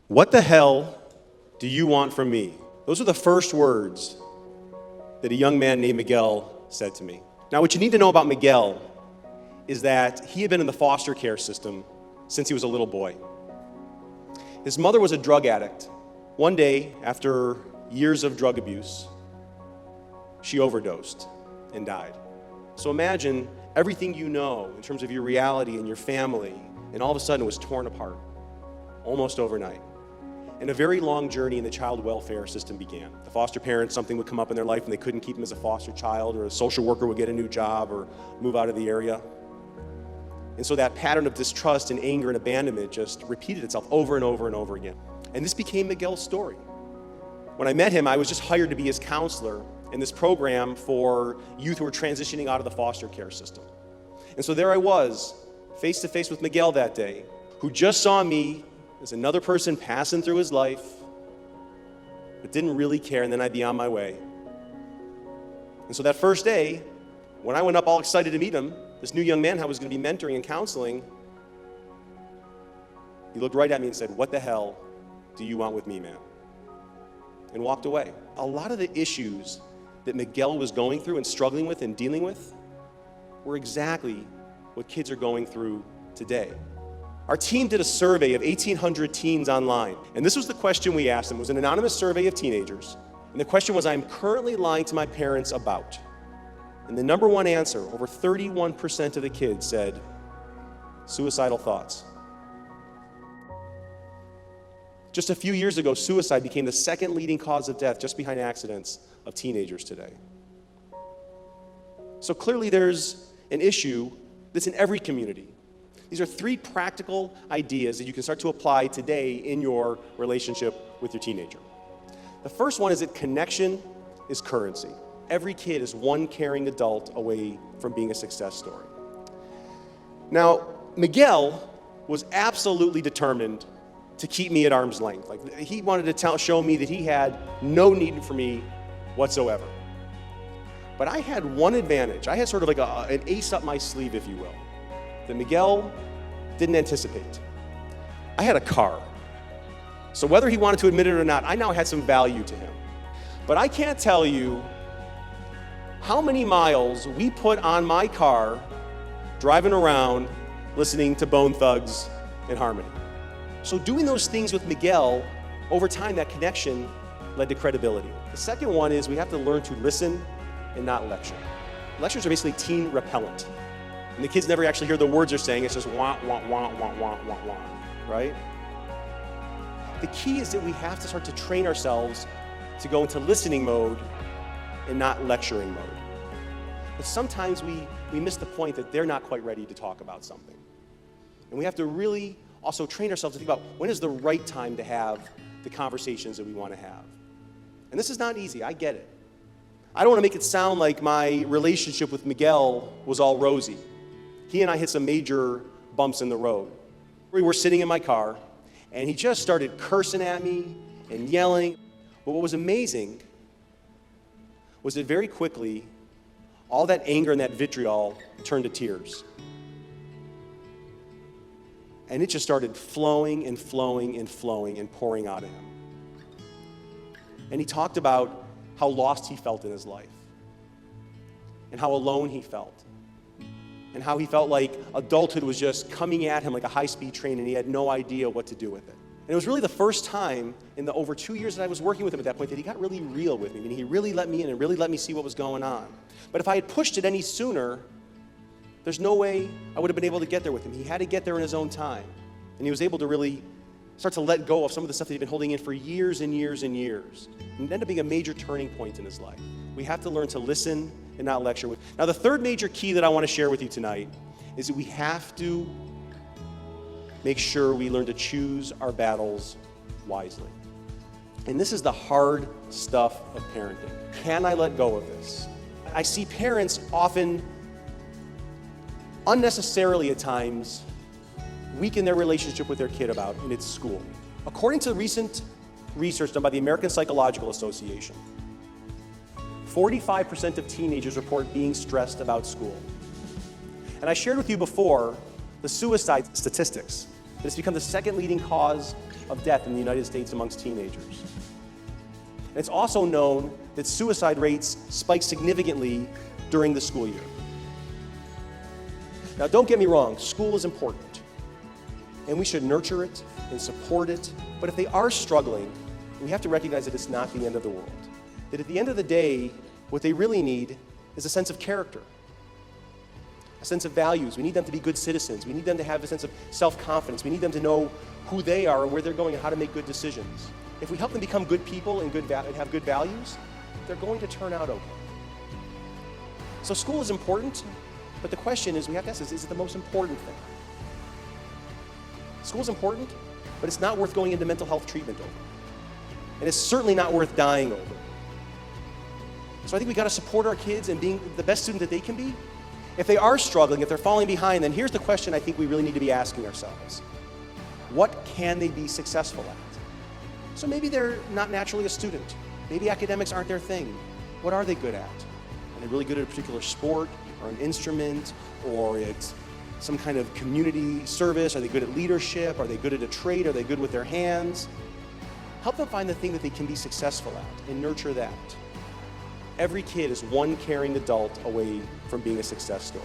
What the hell do you want from me? Those are the first words that a young man named Miguel said to me. Now, what you need to know about Miguel is that he had been in the foster care system since he was a little boy. His mother was a drug addict. One day, after years of drug abuse, she overdosed and died. So imagine everything you know in terms of your reality and your family, and all of a sudden it was torn apart, almost overnight. And a very long journey in the child welfare system began. The foster parents, something would come up in their life and they couldn't keep him as a foster child, or a social worker would get a new job or move out of the area. And so that pattern of distrust and anger and abandonment just repeated itself over and over and over again. And this became Miguel's story. When I met him, I was just hired to be his counselor in this program for youth who were transitioning out of the foster care system. And so there I was, face to face with Miguel that day, who just saw me as another person passing through his life, but didn't really care, and then I'd be on my way. And so that first day, when I went up all excited to meet him, this new young man I was going to be mentoring and counseling, he looked right at me and said, "What the hell do you want with me, man?" And walked away. A lot of the issues that Miguel was going through and struggling with and dealing with were exactly what kids are going through today. Our team did a survey of 1,800 teens online, and this was the question we asked them. It was an anonymous survey of teenagers, and the question was, "I'm currently lying to my parents about." And the number one answer, over 31% of the kids said, suicidal thoughts. Just a few years ago, suicide became the second leading cause of death, just behind accidents, of teenagers today. So clearly there's an issue that's in every community. These are three practical ideas that you can start to apply today in your relationship with your teenager. The first one is that connection is currency. Every kid is one caring adult away from being a success story. Now, Miguel was absolutely determined to keep me at arm's length. Like, he wanted to show me that he had no need for me whatsoever. But I had one advantage. I had sort of like an ace up my sleeve, if you will, that Miguel didn't anticipate. I had a car. So whether he wanted to admit it or not, I now had some value to him. But I can't tell you how many miles we put on my car driving around listening to Bone Thugs and Harmony. So doing those things with Miguel, over time, that connection led to credibility. The second one is we have to learn to listen and not lecture. Lectures are basically teen repellent. And the kids never actually hear the words they're saying. It's just wah, wah, wah, wah, wah, wah, wah, right? The key is that we have to start to train ourselves to go into listening mode and not lecturing mode. But sometimes we miss the point that they're not quite ready to talk about something. And we have to really also train ourselves to think about when is the right time to have the conversations that we want to have. And this is not easy, I get it. I don't want to make it sound like my relationship with Miguel was all rosy. He and I hit some major bumps in the road. We were sitting in my car, and he just started cursing at me and yelling. But what was amazing was that very quickly, all that anger and that vitriol turned to tears. And it just started flowing and flowing and flowing and pouring out of him. And he talked about how lost he felt in his life, and how alone he felt, and how he felt like adulthood was just coming at him like a high-speed train, and he had no idea what to do with it. And it was really the first time in the over 2 years that I was working with him at that point that he got really real with me. I mean, he really let me in and really let me see what was going on. But if I had pushed it any sooner, there's no way I would have been able to get there with him. He had to get there in his own time. And he was able to really start to let go of some of the stuff that he'd been holding in for years and years and years. And it ended up being a major turning point in his life. We have to learn to listen and not lecture. Now, the third major key that I want to share with you tonight is that we have to make sure we learn to choose our battles wisely. And this is the hard stuff of parenting. Can I let go of this? I see parents often, unnecessarily at times, weaken their relationship with their kid about, and it's school. According to recent research done by the American Psychological Association, 45% of teenagers report being stressed about school. And I shared with you before the suicide statistics. It's become the second leading cause of death in the United States amongst teenagers. And it's also known that suicide rates spike significantly during the school year. Now, don't get me wrong, school is important, and we should nurture it and support it, but if they are struggling, we have to recognize that it's not the end of the world. That at the end of the day, what they really need is a sense of character, a sense of values. We need them to be good citizens. We need them to have a sense of self-confidence. We need them to know who they are and where they're going and how to make good decisions. If we help them become good people and have good values, they're going to turn out okay. So school is important, but the question is, we have to ask, is it the most important thing? School is important, but it's not worth going into mental health treatment over. And it's certainly not worth dying over. So I think we got to support our kids in being the best student that they can be. If they are struggling, if they're falling behind, then here's the question I think we really need to be asking ourselves. What can they be successful at? So maybe they're not naturally a student. Maybe academics aren't their thing. What are they good at? Are they really good at a particular sport or an instrument, or it's some kind of community service? Are they good at leadership? Are they good at a trade? Are they good with their hands? Help them find the thing that they can be successful at and nurture that. Every kid is one caring adult away from being a success story.